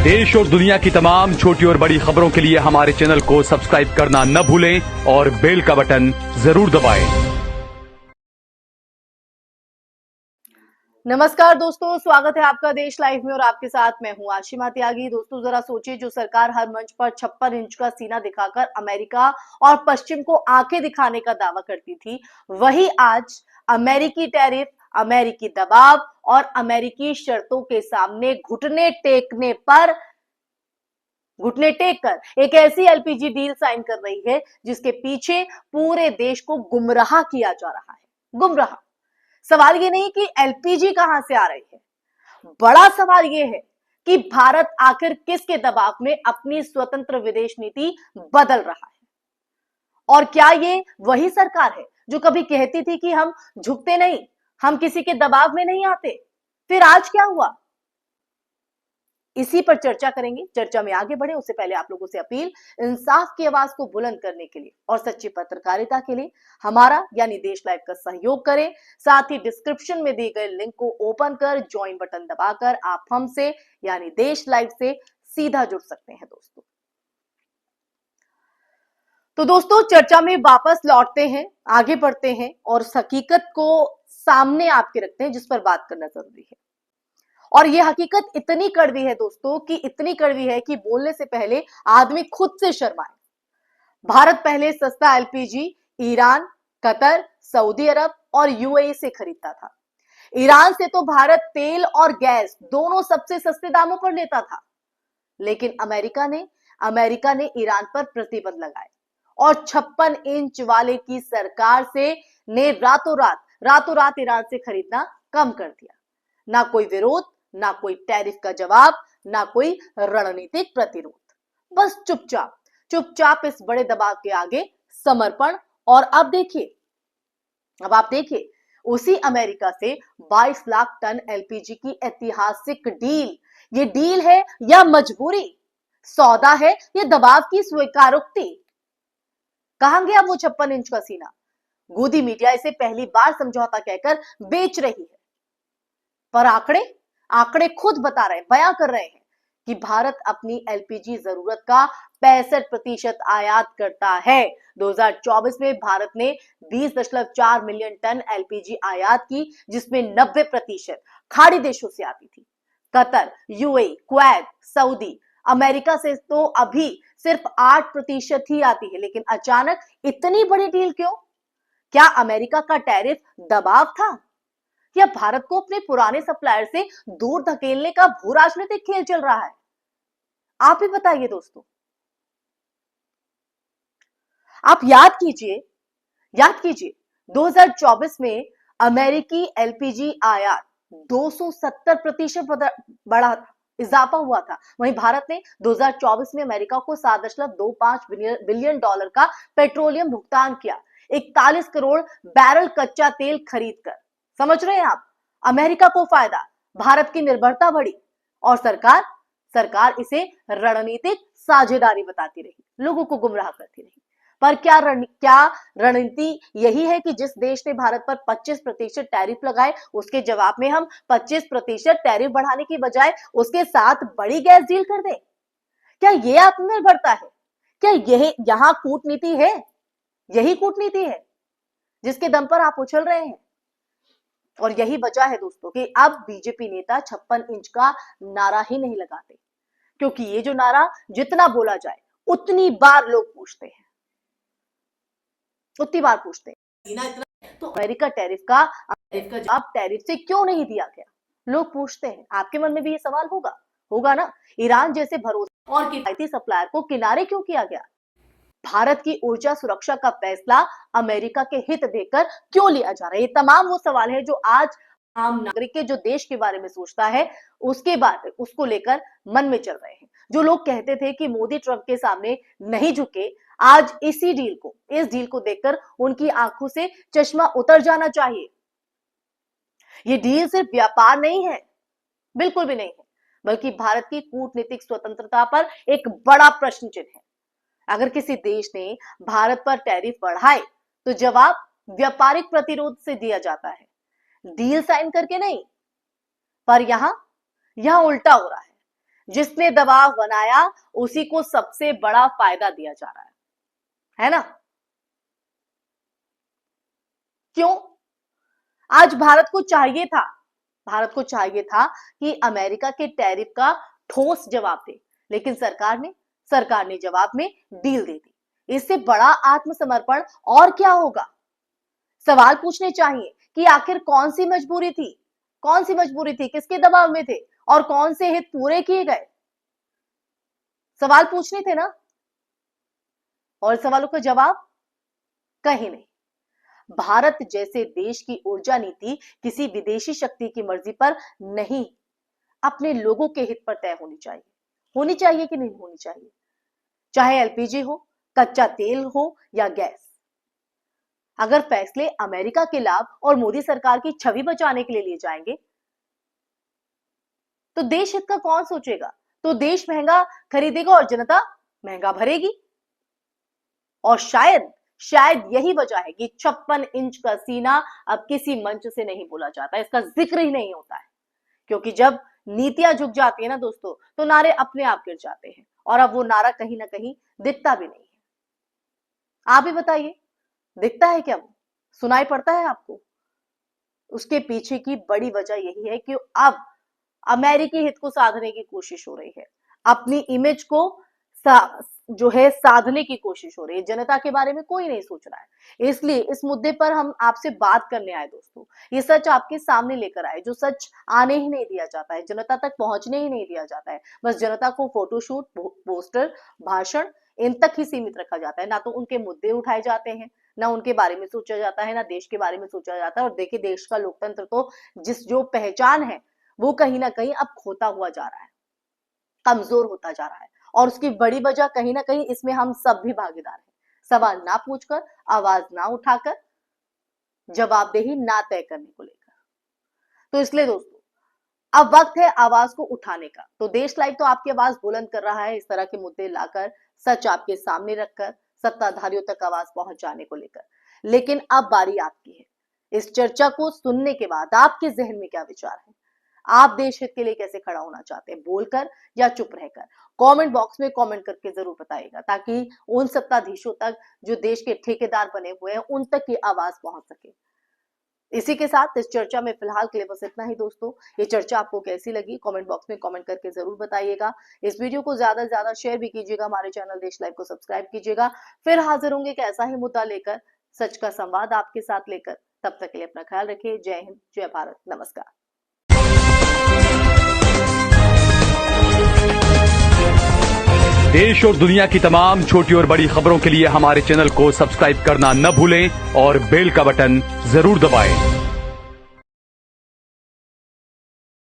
देश और दुनिया की तमाम छोटी और बड़ी खबरों के लिए हमारे चैनल को सब्सक्राइब करना न भूलें और बेल का बटन जरूर दबाएं। नमस्कार दोस्तों, स्वागत है आपका देश लाइव में और आपके साथ मैं हूं आशिमा त्यागी। दोस्तों जरा सोचिए, जो सरकार हर मंच पर 56 इंच का सीना दिखाकर अमेरिका और पश्चिम को आंखें दिखाने का दावा करती थी, वही आज अमेरिकी टैरिफ, अमेरिकी दबाव और अमेरिकी शर्तों के सामने घुटने टेक कर एक ऐसी एलपीजी डील साइन कर रही है जिसके पीछे पूरे देश को गुमराह किया जा रहा है। गुमराह। सवाल ये नहीं कि एलपीजी कहां से आ रही है, बड़ा सवाल ये है कि भारत आखिर किसके दबाव में अपनी स्वतंत्र विदेश नीति बदल रहा है। और क्या ये वही सरकार है जो कभी कहती थी कि हम झुकते नहीं, हम किसी के दबाव में नहीं आते? फिर आज क्या हुआ, इसी पर चर्चा करेंगे। चर्चा में आगे बढ़े उससे पहले आप लोगों से अपील, इंसाफ की आवाज को बुलंद करने के लिए और सच्ची पत्रकारिता के लिए हमारा यानी देश लाइव का सहयोग करें। साथ ही डिस्क्रिप्शन में दिए गए लिंक को ओपन कर ज्वाइन बटन दबाकर आप हमसे यानी देश लाइव से सीधा जुड़ सकते हैं दोस्तों। तो दोस्तों चर्चा में वापस लौटते हैं, आगे बढ़ते हैं और हकीकत को सामने आपके रखते हैं जिस पर बात करना जरूरी है। और यह हकीकत इतनी कड़वी है दोस्तों कि इतनी कड़वी है कि बोलने से पहले आदमी खुद से शर्माए। भारत पहले सस्ता एलपीजी ईरान, कतर, सऊदी अरब और यूएई से खरीदता था। ईरान से तो भारत तेल और गैस दोनों सबसे सस्ते दामों पर लेता था। लेकिन अमेरिका ने ईरान पर प्रतिबंध लगाए और 56 इंच वाले की सरकार से ने रातों रात ईरान से खरीदना कम कर दिया। ना कोई विरोध, ना कोई टैरिफ का जवाब, ना कोई रणनीतिक प्रतिरोध, बस चुपचाप इस बड़े दबाव के आगे समर्पण। और अब आप देखिए उसी अमेरिका से 22 लाख टन एलपीजी की ऐतिहासिक डील, ये डील है या मजबूरी, सौदा है या दबाव की स्वीकारोक्ति? कहां गया वो 56 इंच का सीना? गोदी मीडिया इसे पहली बार समझौता कहकर बेच रही है, पर आंकड़े खुद बता रहे हैं, बयां कर रहे हैं कि भारत अपनी एलपीजी जरूरत का 65% आयात करता है। 2024 में भारत ने 20.4 मिलियन टन एलपीजी आयात की, जिसमें 90% खाड़ी देशों से आती थी। Qatar, UAE, Kuwait, Saudi, America से तो अभी सिर्फ 8% ही आती है। लेकिन अचानक इतनी बड़ी डील क्यों? क्या अमेरिका का टैरिफ दबाव था या भारत को अपने पुराने सप्लायर से दूर धकेलने का भू राजनीतिक खेल चल रहा है? आप ही बताइए दोस्तों। आप याद कीजिए 2024 में अमेरिकी एलपीजी आयात 270% बढ़ा था, इजाफा हुआ था। वहीं भारत ने 2024 में अमेरिका को 7.25 बिलियन डॉलर का पेट्रोलियम भुगतान किया, 41 करोड़ बैरल कच्चा तेल खरीद कर। समझ रहे हैं आप? अमेरिका को फायदा, भारत की निर्भरता बढ़ी और सरकार इसे रणनीतिक साझेदारी बताती रही, लोगों को गुमराह करती रही। पर क्या रणनीति यही है कि जिस देश ने भारत पर 25% टैरिफ लगाए, उसके जवाब में हम 25% टैरिफ बढ़ाने की बजाय उसके साथ बड़ी गैस डील कर दें? क्या यह आत्मनिर्भरता है? क्या यह यहां कूटनीति है? यही कूटनीति है जिसके दम पर आप उछल रहे हैं। और यही वजह है दोस्तों कि अब बीजेपी नेता 56 इंच का नारा ही नहीं लगाते, क्योंकि ये जो नारा जितना बोला जाए उतनी बार लोग पूछते हैं, तो अमेरिका टैरिफ का जवाब टैरिफ से क्यों नहीं दिया गया? लोग पूछते हैं। आपके मन में भी ये सवाल होगा ना? ईरान जैसे भरोसे और किफायती सप्लायर को किनारे क्यों किया गया? भारत की ऊर्जा सुरक्षा का फैसला अमेरिका के हित देखकर क्यों लिया जा रहा है? ये तमाम वो सवाल है जो आज आम नागरिक के जो देश के बारे में सोचता है उसको लेकर मन में चल रहे हैं। जो लोग कहते थे कि मोदी ट्रंप के सामने नहीं झुके, आज इस डील को देखकर उनकी आंखों से चश्मा उतर जाना चाहिए। ये डील सिर्फ व्यापार नहीं है, बिल्कुल भी नहीं है, बल्कि भारत की कूटनीतिक स्वतंत्रता पर एक बड़ा प्रश्न चिन्ह है। अगर किसी देश ने भारत पर टैरिफ बढ़ाए तो जवाब व्यापारिक प्रतिरोध से दिया जाता है, डील साइन करके नहीं। पर यहां उल्टा हो रहा है। जिसने दबाव बनाया उसी को सबसे बड़ा फायदा दिया जा रहा है ना? क्यों? आज भारत को चाहिए था कि अमेरिका के टैरिफ का ठोस जवाब दे, लेकिन सरकार ने जवाब में डील दे दी। इससे बड़ा आत्मसमर्पण और क्या होगा? सवाल पूछने चाहिए कि आखिर कौन सी मजबूरी थी, किसके दबाव में थे और कौन से हित पूरे किए गए? सवाल पूछने थे ना, और सवालों का जवाब कहीं नहीं। भारत जैसे देश की ऊर्जा नीति किसी विदेशी शक्ति की मर्जी पर नहीं, अपने लोगों के हित पर तय होनी चाहिए कि नहीं होनी चाहिए? चाहे एलपीजी हो, कच्चा तेल हो या गैस। अगर फैसले अमेरिका के लाभ और मोदी सरकार की छवि बचाने के लिए लिए जाएंगे तो देश हित का कौन सोचेगा? तो देश महंगा खरीदेगा और जनता महंगा भरेगी। और शायद यही वजह है कि 56 इंच का सीना अब किसी मंच से नहीं बोला जाता, इसका जिक्र ही नहीं होता है। क्योंकि जब नीतियां झुक जाती है ना दोस्तों, तो नारे अपने आप गिर जाते हैं, और अब वो नारा कहीं ना कहीं दिखता भी नहीं है। आप ही बताइए, दिखता है क्या? वो सुनाई पड़ता है आपको? उसके पीछे की बड़ी वजह यही है कि अब अमेरिकी हित को साधने की कोशिश हो रही है, अपनी इमेज को साधने की कोशिश हो रही है। जनता के बारे में कोई नहीं सोच रहा है। इसलिए इस मुद्दे पर हम आपसे बात करने आए दोस्तों। ये सच आपके सामने लेकर आए, जो सच आने ही नहीं दिया जाता है, जनता तक पहुंचने ही नहीं दिया जाता है। बस जनता को फोटोशूट, पोस्टर, भाषण, इन तक ही सीमित रखा जाता है। ना तो उनके मुद्दे उठाए जाते हैं, ना उनके बारे में सोचा जाता है, ना देश के बारे में सोचा जाता है। और देखिए, देश का लोकतंत्र तो जो पहचान है वो कहीं ना कहीं अब खोता हुआ जा रहा है, कमजोर होता जा रहा है। और उसकी बड़ी वजह कहीं ना कहीं इसमें हम सब भी भागीदार हैं। सवाल ना पूछकर, आवाज ना उठाकर, जवाबदेही ना तय करने को लेकर। तो इसलिए दोस्तों, अब वक्त है आवाज को उठाने का। तो देश लाइव तो आपकी आवाज बुलंद कर रहा है, इस तरह के मुद्दे लाकर, सच आपके सामने रखकर, सत्ताधारियों तक आवाज पहुंचाने को लेकर। लेकिन अब बारी आपकी है। इस चर्चा को सुनने के बाद आपके जहन में क्या विचार है? आप देश हित के लिए कैसे खड़ा होना चाहते हैं, बोलकर या चुप रहकर? कमेंट बॉक्स में कमेंट करके जरूर बताइएगा, ताकि उन सत्ताधीशों तक जो देश के ठेकेदार बने हुए हैं उन तक ये आवाज पहुंच सके। इसी के साथ इस चर्चा में फिलहाल के लिए बस इतना ही दोस्तों। ये चर्चा आपको कैसी लगी कमेंट बॉक्स में कमेंट करके जरूर बताइएगा। इस वीडियो को ज्यादा से ज्यादा शेयर भी कीजिएगा, हमारे चैनल देश लाइव को सब्सक्राइब कीजिएगा। फिर हाजिर होंगे एक ऐसा ही मुद्दा लेकर, सच का संवाद आपके साथ लेकर। तब तक के लिए अपना ख्याल रखिए। जय हिंद, जय भारत, नमस्कार। देश और दुनिया की तमाम छोटी और बड़ी खबरों के लिए हमारे चैनल को सब्सक्राइब करना न भूलें और बेल का बटन जरूर दबाएं।